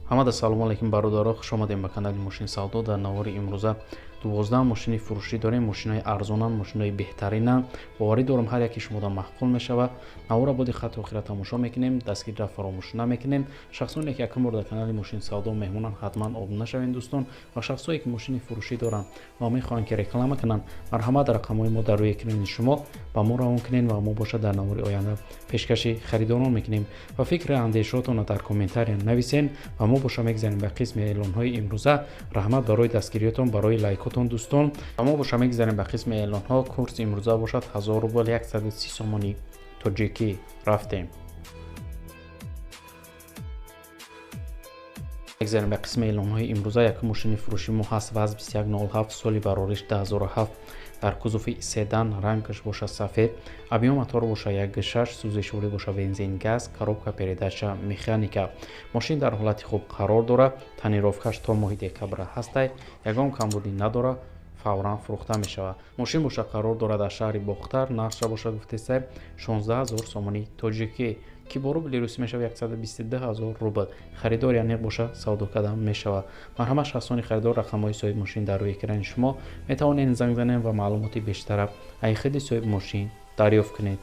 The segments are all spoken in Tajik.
ҳамада салому алайкум бародаро, хушомадем ба канали Мошин Савдо. Дар навори имрӯза 12 мошини фурӯшӣ дорем. Мошинаи арзонанд, мошинаи беҳтаринанд. Боварӣ дорам ҳар яке шумодан маҳқул мешавад. Навора боди хату охира тамошо мекунем, дастгирра фаромӯш намекунем. Шахсоне ки якум бор дар канали Мошин Савдо меҳмонанд, ҳатман обуна шавен дӯстон. ва шахсое ки мошини фурӯшӣ доранд ва мехоҳанд ки реклама кунанд, марҳамат рақамҳои мо дар рӯи экрани шумо ба мо равон кунед ва мо бошад дар навори оянда пешкаши харидорон мекунем. ва фикри андешотонро дар комментария нависен ва мо боша мегзарем ба қисми эълонҳои имрӯза. раҳмат барои дастгириётон, барои лайкотон дӯстон. ва мо боша мегзарем ба қисми эълонҳо. курси имрӯза бошад 1000 рубл 130 сомони тоҷикӣ. рафтем. мегзарем ба қисми эълонҳои имрӯза. якум мошини фурӯши мо ҳаст ВАЗ 2107 соли барориш 2007 дар кузуфи седан, рангаш боша сафед, объем мотор боша 1.6, сӯзишворӣ боша бензин газ, коробка передача механика. мошин дар ҳолати хуб қарор дорад. тонировкаш то моҳи декабр ҳастай, ягон камбудӣ надорад, фавран фурӯхта мешавад. мошин боша қарор дорад дар шаҳри Бохтар. нархша боша гуфтестай 16000 сомони тоҷикӣ, ки бо рубли русӣ мешавад 122000 рубл. харидор яъне боша савдо кардан мешавад. марҳамат шахсони харидор, рақамҳои соҳиби мошин дар рӯи экрани шумо. метавонед занг занед ва маълумоти бештара аз худи соҳиби мошин дарёфт кунед.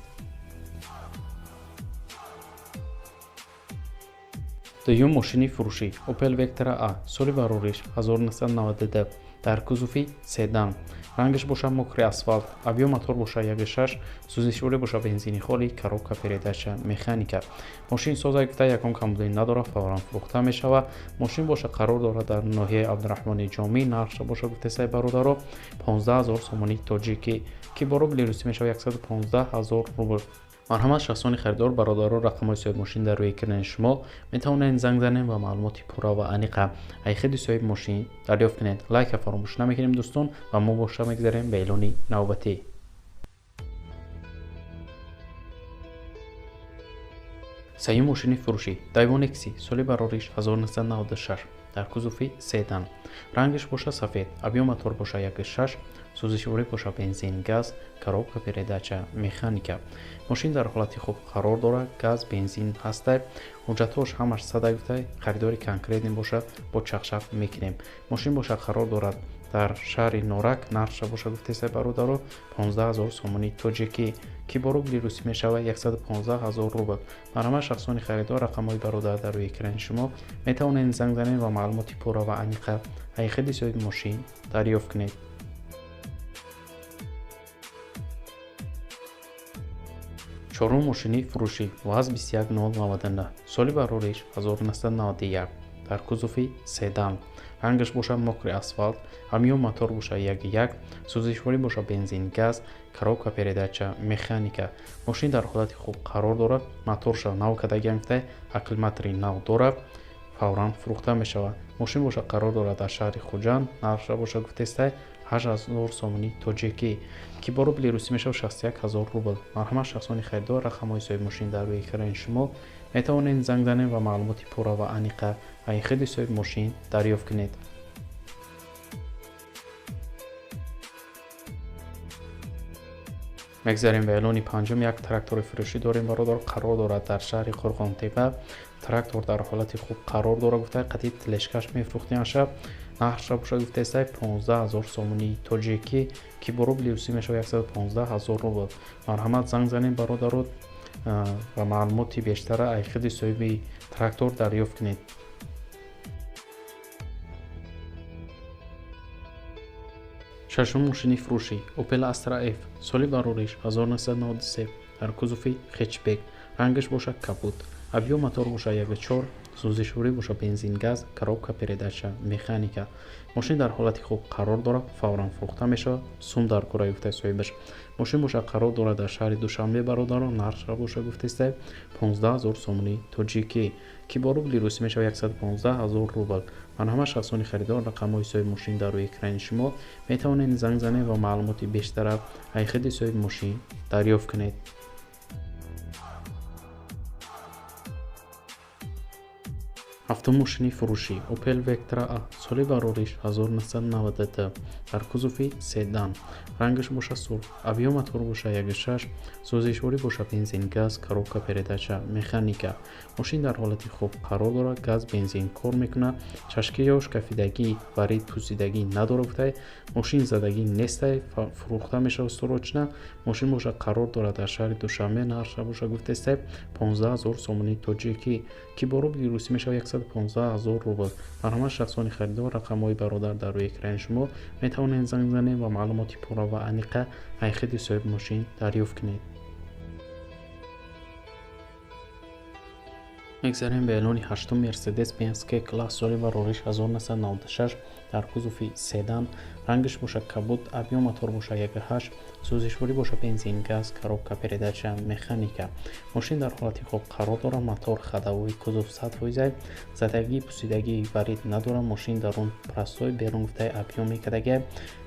дуюм мошини фурӯшӣ Opel Vectra A соли барориш 1992 дар кузуфи седан, рангаш боша мокри асфалт, объем мотор боша 1.6, сӯзишворӣ боша бензини холӣ, коробка передача механика. мошин соза гуфта ягон камбудӣ надорад, фавран фурӯхта мешавад. мошин боша қарор дорад дар ноҳияи Абдурахмони Ҷомӣ. нархша боша гуфтесай бародаро 15000 сомони тоҷикӣ, ки бо рубли русӣ мешавад 115000 рубл. марҳамат шахсони харидор, бародаро, рақамҳои соҳиби мошин дар рӯи экрани шумо. метавонед занг занед ва маълумоти пурра ва аниқа аз худи соҳиби мошин дарёфт кунед. лайка фаромӯш намекунем дӯстон ва мо боша мегзарем ба эълони навбатӣ. сеюм мошини фурӯшӣ Daiwa Nexi соли барориш 1996 дар кузуфи седан, рангаш боша сафед, объем мотор боша 1.6, сӯзишворӣ боша бензин газ, коробка передача механика. мошин дар ҳолати хуб қарор дорад. газ, бензин ҳастай. ҳуҷҷатҳош ҳамаш сада гуфтай харидори конкретни бошад, бо чақчақ мекунем. мошин боша қарор дорад дар шаҳри Норак. нархша боша гуфтесай бародаро 15000 сомони тоҷикӣ, ки бо рубли русӣ мешавад 115000 рубл. марҳамат шахсони харидор, рақамҳои бародар дар рӯи экрани шумо. метавонед занг занед ва маълумоти пурра ва аниқа аз худи соҳиби мошин дарёфт кунед. чорум мошини фурӯшӣ ВАЗ 21099 соли барориш 1991 дар кузуфи седан, рангаш боша мокри асфалт, объем мотор боша 1.1, сӯзишворӣ боша бензин газ, коробка передача механика. мошин дар ҳолати хуб қарор дорад. моторша нав кардагиам гуфтай аклиматри нав дорад, фавран фурӯхта мешавад. мошин боша қарор дорад дар шаҳри Хуҷанд. нархша боша гуфтестай 8000 сомони тоҷикӣ, ки бо рубли русӣ мешавад 61000 рубл. марҳамат шахсони харидор, рақамҳои соҳиби мошин дар рӯи экрани шумо. метавонед занг занед ва маълумоти пурра ва аниқа аз худи соҳиби мошин дарёфт кунед. мегзарем ба эълони панҷум. як трактори фурӯшӣ дорем бародар. қарор дорад дар шаҳри Қурғонтепа. трактор дар ҳолати хуб қарор дорад гуфтай қати тилешкаш мефурӯхтем шаб. нархша боша гуфтестай 15000 сомони тоҷикӣ, ки бо рубли русӣ мешавад 115000 рубл. марҳамат занг занед бародаро ва маълумоти бештара аз худи соҳиби трактор дарёфт кунед. шашум мошини фурӯшӣ Opel Astra F соли барориш 1993 дар кузуфи хетчбек, рангаш боша капут, объем мотор боша 1.4, сӯзишворӣ боша бензин газ, коробка передача механика. мошин дар ҳолати хуб қарор дорад, фавран фурӯхта мешавад. сум дар кора гуфтай соҳибаш. мошин боша қарор дорад дар шаҳри Душанбе бародаро. нархша боша гуфтестай 15000 сомони тоҷикӣ, ки бо рубли русӣ мешавад 115000 рубл. марҳамат шахсони харидор, рақамҳои соҳиби мошин дар рӯи экрани шумо. метавонед занг занед ва маълумоти бештара аз худи соҳиби мошин дарёфт кунед. автомошини фурӯшӣ Opel Vectra A соли барориш 1990 дар кузуфи седан, рангаш боша сурх, объем мотор боша 1.6, сӯзишворӣ боша бензин газ, коробка передача механика. Мошин дар ҳолати хуб қарор дорад, газ бензин кор мекунад, чашки ё шкафидагӣ варид пӯсидагӣ надорад гуфтай, мошин задагӣ нестай, фурӯхта мешавад сорочна. Мошин боша қарор дорад дар шаҳри Душанбе, нарша боша гуфтестай 15 000 сомони тоҷикӣ ки бо рубли русӣ мешавад 115 000 рубл. Бар ҳама шахсони харидор рақамҳои бародар дар рӯи экрани шумо метавонед занг занед ва маълумоти пурра ва аниқа айхиди соҳиби мошин дарёфт кунед. мегзарем ба эълони 8 Mercedes-Benz K-Class соли барориш 1996 дар кузуфи седан, рангаш боша кабуд, объем мотор боша 1.8, сӯзишворӣ боша бензин газ, коробка передача механика. Мошин дар ҳолати хуб қарор дорад, мотор ходовой, кузов 100%, задагӣ пӯсидагии варид надорад. Мошин дарун простой, берун гуфтай объем мекадаги,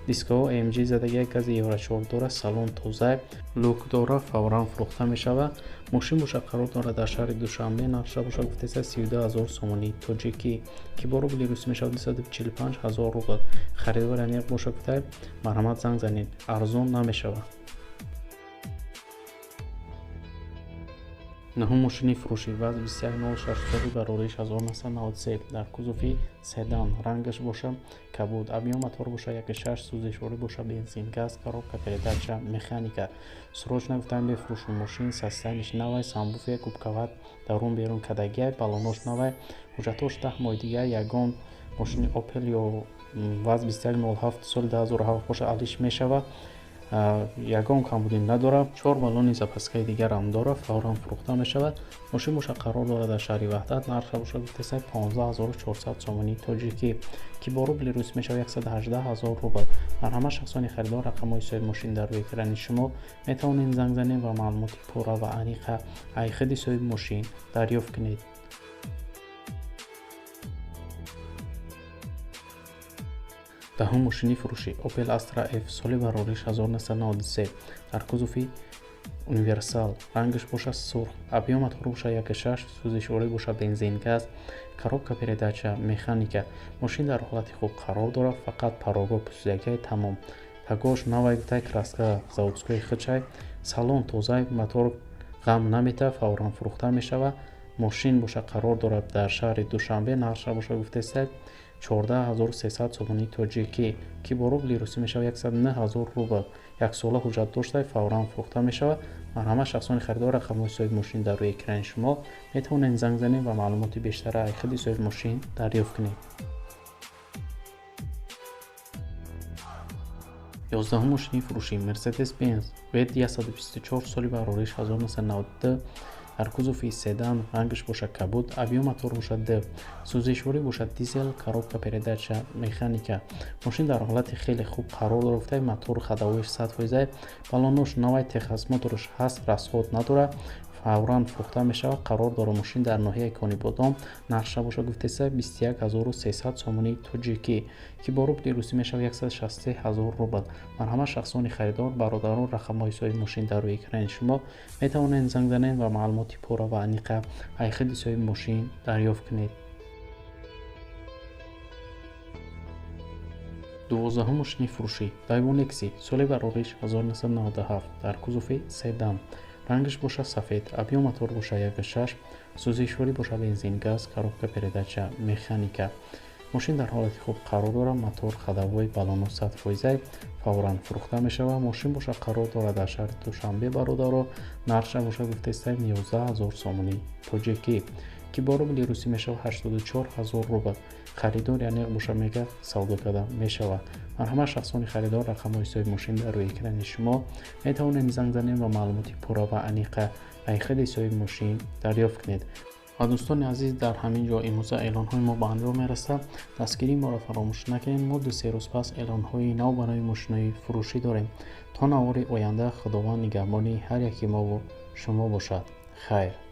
дискаҳо AMG задаги, гази евро 4 дорад, салон тоза, лук дорад, фавран фурӯхта мешавад. мошин боша қарор дорад дар шаҳри Душанбе, нарша боша гуфтеса 32 000 сомони тоҷикӣ ки бо рубли русӣ мешавад 245 000 рубл. харидор аниқ боша гуфтай марҳамат занг занед, арзон намешавад. наҳум мошини фурӯшӣ ваз 2106 соли барориш 1993 дар кузуфи седан, рангаш боша кабуд, объем мотор боша 1.6, сӯзишворӣ боша бензин газ, коробка передача механика. срочно гуфтан бефурӯшум. мошин состояниш навай, самбуфе кубкават дарун берун кадагиай, балонош навай, ҳуҷҷатош 10 моҳи дига. ягон мошини Opel ё ваз 2107 соли 2007 боша алиш мешавад. ягон камбудӣ надорад, 4 балони запаскаи дигарам дорад, фавран фурӯхта мешавад. мошин боша қарор дорад дар шаҳри Ваҳдат, нарша боша гуфтесай 15 400 сомони тоҷикӣ ки бо рубли русӣ мешавад 118 000 рубл. бар ҳама шахсони харидор рақамҳои соҳиби мошин дар рӯи экрани шумо метавонед занг занед ва маълумоти пурра ва аниқа айхиди соҳиби мошин дарёфт кунед. даҳум мошини фурӯшӣ Opel Astra F соли барориш 1993 дар кузуфи универсал, рангаш боша сурх, объем мотор боша 1.6, сӯзишворӣ боша бензин газ, коробка передача механика. мошин дар ҳолати хуб қарор дорад, фақат парогоҳ пӯсидагиай тамом, тагош навай гуфтай, краска заводскои хичай, салон тоза, мотор ғам намета, фавран фурӯхта мешавад. мошин боша қарор дорад дар шаҳри Душанбе, нарша боша гуфтесай 14 300 сомони тоҷикӣ ки бо рубли русӣ мешавад 109 000 рубл. яксола ҳуҷҷат доштай, фавран фурӯхта мешавад. марҳама шахсони харидор рақамҳои соҳиби мошин дар рӯи экрани шумо метавонед занг занед ва маълумоти бештара айхиди соҳиби мошин дарёфт кунед. 11 мошини фурӯшӣ Mercedes-Benz V124 соли барориш 1992 дар кузуфи седан, рангаш боша кабуд, объем мотор боша D, сӯзишворӣ боша дизел, коробка передача механика. мошин дар ҳолати хеле хуб қарор дорад, гуфтай мотор ходовоиш 100%, балонош навай, техас моторш ҳаст, расход надорад, фавран фурӯхта мешавад. қарор дорад мошин дар ноҳияи Конибодом, нарша боша гуфтеса 21 300 сомони тоҷикӣ ки бо рубли русӣ мешавад 163 000 рубл. марҳама шахсони харидор бародарон рақамҳои соҳиби мошин дар рӯи экрани шумо метавонед занг занед ва маълумоти пурра ва аниқа айхиди соҳиби мошин дарёфт кунед. 12 мошини фурӯшӣ Daewoo Nexi соли барориш 1997 дар кузуфи седан, рангаш боша сафед, объем мотор боша 1.6, сӯзишворӣ боша бензин газ, коробка передача механика. мошин дар ҳолати хуб қарор дорад, мотор ходовой, балоно 100%, фавран фурӯхта мешавад. мошин боша қарор дорад дар шаҳри Душанбе, бародаро, нарша боша гуфтестай 11 000 сомони тоҷикӣ ки бо рубли русӣ мешавад 84 000 рубл. харидор яъне боша мега савдо карда мешавад. марҳама шахсони харидор рақамҳои соҳиби мошин дар рӯи экрани шумо метавонед занг занед ва маълумоти пурра ва аниқа айхиди соҳиби мошин дарёфт кунед. ва дӯстони азиз, дар ҳамин ҷо имрӯза эълонҳои мо ба анҷом мерасад. дастгирии моро фаромӯш накунед. мо 2-3 рӯз пас эълонҳои нав барои мошинҳои фурӯшӣ дорем. то навори оянда худованд нигаҳбони ҳар яки мо шумо бошад. хайр.